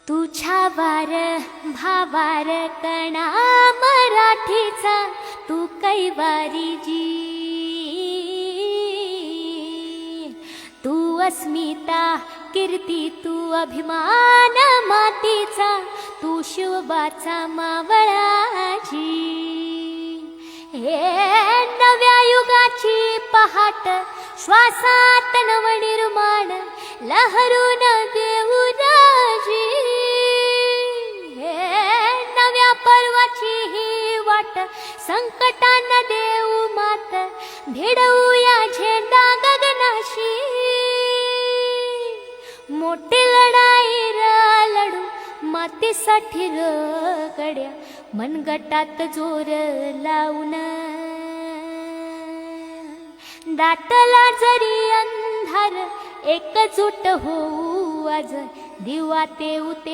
तुझ्या वार भावार कणा मराठीचा तू कैवारी जी, तू अस्मिता कीर्ती तू अभिमान मातीचा, तू शिवबाचा मावळाजी। हे नव्या युगाची पहाट श्वासात नवनिर्माण लहरून देऊ राजी। नव्या पर्वाची ही वाट संकटांना देऊ मात, भिडवूया झेंडा गगनाशी। मोठी लढाई लढू मातीसाठी गड्या, मनगटात जोर लावून। दाटला जरी अंधार एकजूट होऊ आज, दिवा ते